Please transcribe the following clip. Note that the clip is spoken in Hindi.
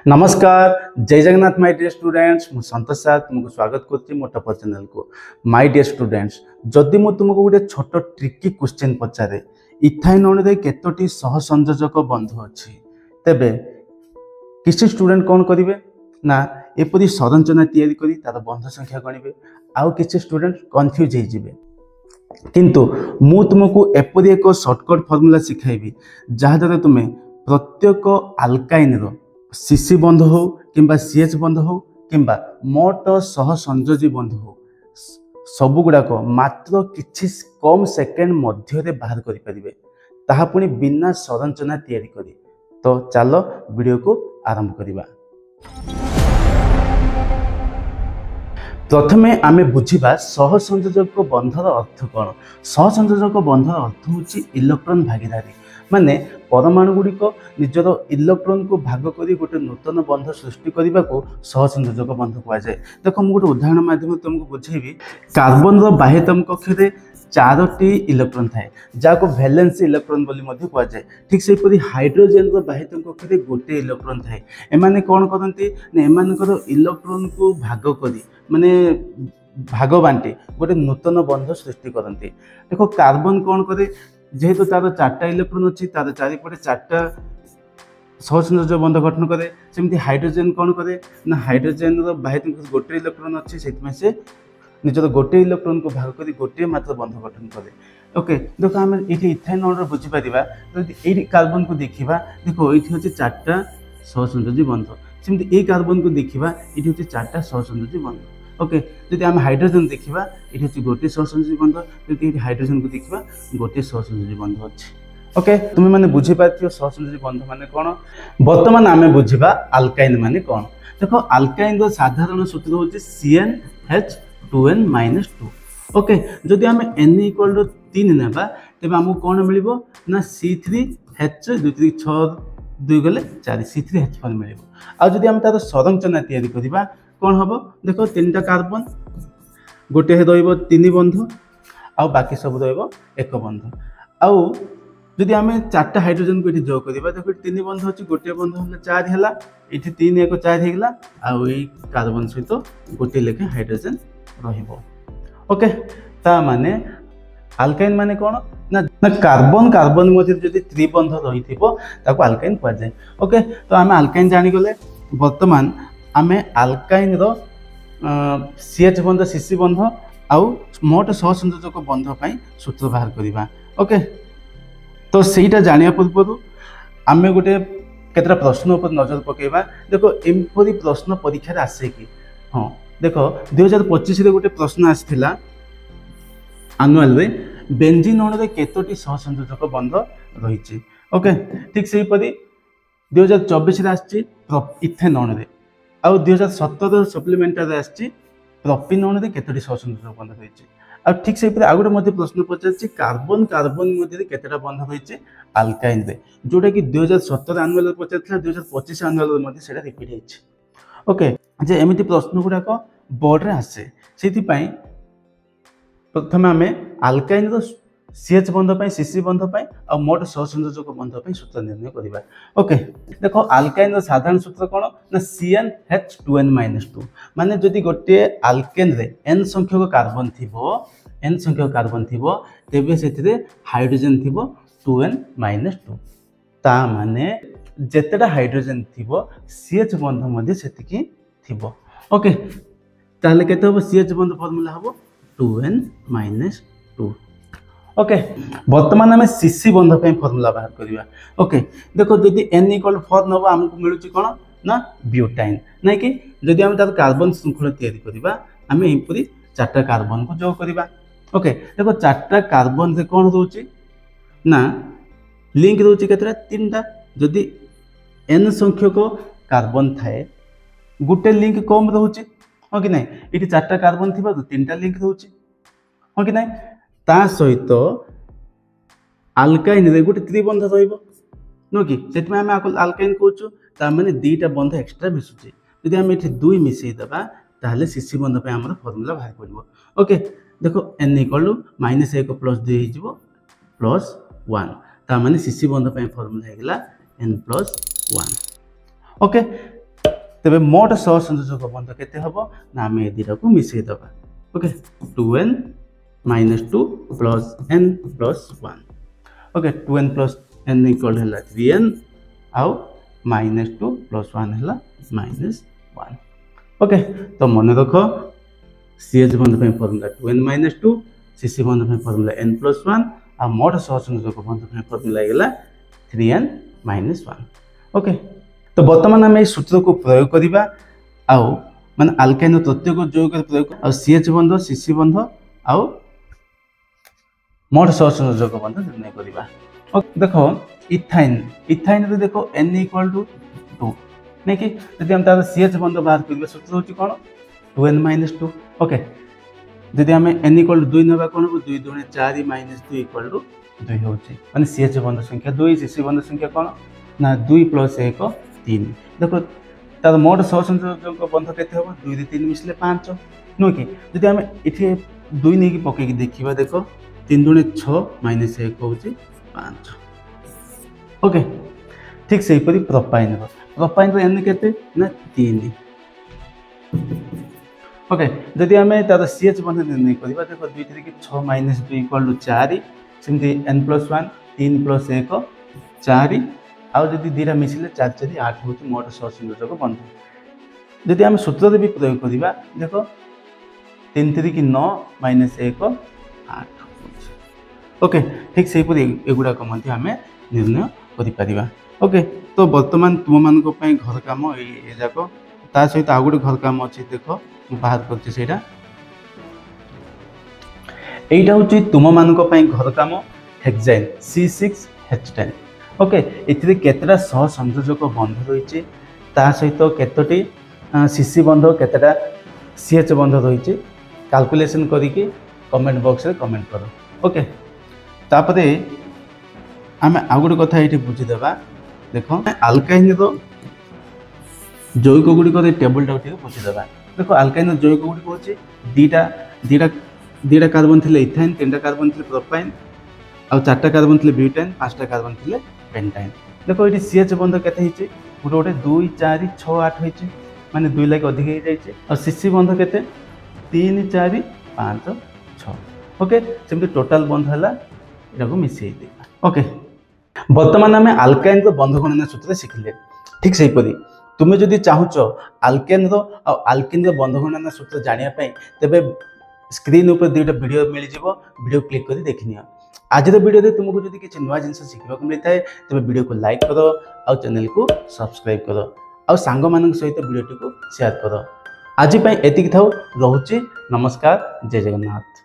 नमस्कार, जय जगन्नाथ माय डियर स्टूडेंट्स। मु संतोष सर तुमको स्वागत करछि मोर टॉपर चैनल को। माय डियर स्टूडेंट्स, जदि मु तुमको गोटे छोट ट्रिकी क्वेश्चन पचारे इथाइन अणु रे केतोटी सहसंयोजक बंध अछि, तेबे किसी स्टूडेंट कौन करिवे ना एपरि संरचना तैयारी करी तार बंध संख्या गणिबे। आउ किसी स्टूडेंट कंफ्यूज हो जिवे, किंतु मु तुमको एपरि एक शॉर्टकट फार्मूला सिखाइबी जहा द्वारा तुमे प्रत्येक अल्काइन रो सीसी बंध हो किंबा सीएच बंध हो किंबा मोट सहसंयोजी बंध हो सब गुड़ाक मात्र किछि कम सेकेंड मध्य बाहर करि परिबे, ताहा पुनी बिना संरचना तैयारी करी। तो चलो वीडियो को आरंभ करिबा। प्रथमे आमे बुझिबा सहसंयोजक बंधर अर्थ कौन। सहसंयोजक बंधर अर्थ होछि इलेक्ट्रॉन भागीदारी, माने परमाणु गुड़िक निजर इलेक्ट्रॉन को भाग करी गोटे नूतन बंध सृष्टि करने को सहसंयोजक बंध कह जाए। देख मुझे गोटे उदाहरण माध्यम तुमको बुझेबी। कार्बन बाह्यतम कक्षे 4टी इलेक्ट्रॉन थाए जहाँ वैलेंस इलेक्ट्रॉन बोली कह जाए। ठीक से हाइड्रोजेन बाह्यतम कक्षे गोटे इलेक्ट्रॉन थाए। एमाने कौन करती एमानकर इलेक्ट्रॉन को भाग करी माने भाग बांटी गोटे नूतन बंध सृष्टि करती। देखो कार्बन कौन करे, जेहेतु तार 4टा इलेक्ट्रॉन अच्छी तार चारिपटे 4टा सहसंयोजक बंध गठन करे। सेमती हाइड्रोजेन कौन करे ना हाइड्रोजेन बाह्यतम गोटे इलेक्ट्रॉन अच्छी से निजर गोटे इलेक्ट्रॉन को भाग करी गोटे मात्र बंध गठन करे। ओके, देखो आम ये इथाइन अणु बुझीपर ये कार्बन को देखा। देखो ये हूँ 4टा सहसंयोजी बंध, सेमती ये कार्बन को देखा ये हूँ 4टा सहसंयोजी बंध। ओके, जदि आम हाइड्रोजेन देखा ये हूँ गोटे सहसंयोजी बंध, जदि हाइड्रोजेन को देखा गोटे सहसंयोजी बंध अच्छी। ओके, तुम मैंने बुझीपार सहसंयोजी बंध माने कौन। बर्तमान आम बुझा आल्काइन माने कौन। देखो आल्काइन साधारण सूत्र हूँ CnH2n-2। ओके, जदि आम N = 3 नेबा तेबे आमको कौन मिल ना C3H 2 2 गले 4 C3H4 मिल। आदि आम तार संरचना तैयारी करवा कौन हम। देखो 3टा कार्बन गोटे रो3 बंध आ बाकी सब रो1 बंध। आउ जदि आम 4टा हाइड्रोजेन को ये जोग करवा, देखो 3 बंध अच्छी गोटे बंध है 4 है, ये 3 1 4 होगा। आउ कार्बन सहित गोटे लेखे हाइड्रोजेन रहिबो। ओके, ता माने आल्काइन माने कौन ना कार्बन कार्बन मध्य जदि त्रिबंध रही ताको आल्काइन कह जाए। ओके, तो आम आल्काइन जानीगले। वर्तमान आमे आल्काइन रो सीएच बंध सीसी बंध आउ मोट सहसंयोजक बंध पाई सूत्र बाहर करवा। ओके, तो सेटा जानिया पूर्व आमे गोटे केतरा प्रश्न पर नजर पकेबा। देखो एमपरी प्रश्न परीक्षा आसे कि हाँ। देखो 2025 रे गोटे प्रश्न आसीथिला एनुअल रे, बेंजीन अणु रे केतोटी सहसंयोजक बंध रही। ओके, ठीक से परी 2024 रे आछि इथेन अणु रे, आउ 2017 सप्लीमेंटारी आछि प्रोपिन अणु रे केतोटी सहसंयोजक बंध रही। आ ठीक से आउ गोटे प्रश्न पचार कार्बन कार्बन मध्य केतटा बंध रही आल्काइन रे, जोटा कि 2017 एनुअल पचार 2025 एनुअल रिपीट होइछि। ओके, जे एमिति प्रश्न गुड़ाक बोर्ड रे आसे, से प्रथम आम आल्काइन रो सीएच बंध पाई सीसी बंध पाई आ मोट सहसंयोजक बंध पाई सूत्र निर्णय करबा। ओके, देखो आल्काइन रो साधारण सूत्र कौन ना CnH2n-2। माने जदि गोटे आल्केन रे n संख्यक कार्बन थिबो तेबे सेथिरे हाइड्रोजन थिबो 2n-2। ता माने जेतेटा हाइड्रोजन थिबो सीएच बंध मध्ये सेतिकी थिबो। ओके, ताले केते हो सीएच बंध फार्मूला हबो 2n-2। ओके, वर्तमान आम सीसी बंध पे फर्मूला बाहर करवा। ओके, देखो जदि N = 4 नब आमको मिलूँ कौन ना ब्यूटाइन, ना कि जदि आम तार कार्बन श्रृंखला तैयारी करवा आम यहपरी 4टा कार्बन को जोग करवा। ओके, देखो 4टा कार्बन से कौन रोचे ना लिंक रोचे केतरा 3टा। जदि N संख्यक कार्बन थाए गोटे लिंक कम रोचे, हाँ कि नहीं। ये 4टा कार्बन थी 3टा लिंक रोचे, हाँ कि नहीं। ता सहित आल्काइन रे गोटे त्रिबंध रहिबो नो कि, सेटमे आम आल्काइन कहूँ ता माने 2टा बंध एक्स्ट्रा मिसुचे। यदि आम ये 2 मिसई देबा ताहले सीसी बंध पे हमर फार्मूला बाहर पड़िबो। ओके, देखो N = -1 + 2 +1, ता माने सीसी बंध पे फार्मूला हेगला N + 1 ओके तेबे मोट सहसंयोजक बंध केते हबो ना आमे ए दिटा को मिसई दबा okay 2n - 2 plus n plus 1 okay 2n plus n equal हैला 3n आउ -2 प्लस 1 हैला -1 ओके तो मन रख CH बंध पे फॉर्मूला 2n - 2 CC बंध पे फॉर्मूला n प्लस 1 आ मोट सहसंयोजक बंध पे फॉर्मूला गेला 3n - 1 ओके तो वर्तमान आम सूत्र को प्रयोग करवा आउ माने आल्काइन तत्व को जोग कर प्रयोग आ CH बंध CC बंध आउ मोट सहसंयोजक बंध निर्णय करवा ओके देखो इथाइन इथाइन रे देखो n = 2 नहीं कि यदि हम तार CH बंध बाहर करबा सूत्र होची कोन 2n - 2 ओके यदि हम n = 2 नेबा कोन 2 2 4 - 2 = 2 होची माने CH बंध संख्या 2 CC बंध संख्या कोन ना 2 + 1 3 देखो तार मोट सहसंयोजक बंध केते हो 2 रे 3 मिसले 5 नो कि यदि हम इथे 2 नै कि पके कि देखिबा देखो 3 2 6 - 1 होची 5 ओके ठीक से परी प्रोपाइन रो n केते ना 3 ओके यदि हम तार CH बंध निर्णय करबा देखो 2 3 कि 6 - 2 = 4 सिमती n + 1 3 + 1 4 आउ जदि दीटा मिसिले 4 4 8 होची मोट सहसंयोजक बंध जदि हम सूत्र रे भी प्रयोग करबा देखो 3 3 कि 9 - 1 8 ओके ठीक से परी एगुडा को मध्ये हमें निर्णय करि परिबा ओके तो वर्तमान तुम मान को पई घर काम ए जाको ता सहित आ गुडे घर काम अछि देखो बाहर करछि सेटा एटा होची तुम मान को पई घर काम हेक्साइन C6H10 ओके इथिरे केतरा सहसंयोजक बंध रहिछि ता सहित केतोटी CC बंध केतरा CH बंध रहिछि कैलकुलेशन करिके कमेंट बॉक्स रे कमेंट करो ओके तापरे आमे आ गुडे कथा एठी बुझि देबा देखो अल्काइन रो जैविक गुडी को टेबल टा ठीक बुझि देबा देखो अल्काइन रो जैविक गुडी को अछि दीटा कार्बन थिले इथाइन तीनटा कार्बन थिले प्रोपाइन आ चारटा कार्बन थिले ब्यूटेन पांचटा कार्बन थिले पेंटाइन देखो ये CH बंध केते हिचे गोटे 2 4 6 8 होइचे माने 2 लाख अधिक हो जाइचे और CC बंध केते 3 4 5 6 ओके सेमते टोटल बंध हला एटा को मिसई देबा ओके वर्तमान हमें अल्काइन रो बंध गणना सूत्र सिखले ठीक सही परी तुमे जदि चाहुचो अल्केन रो आ अल्किन रो बंध गणना सूत्र जानिया पई तबे स्क्रीन ऊपर दुईटा वीडियो मिल जिवो वीडियो क्लिक करी देखनियो आज वीडियो रे तुमको जदि किछि नया जिंस सिखबा को मिलता है तबे वीडियो को लाइक करो और चैनल को सब्सक्राइब करो और सांग मानक सहित वीडियो को शेयर करो आज पई एतिक थाउ रहउची नमस्कार जय जगन्नाथ।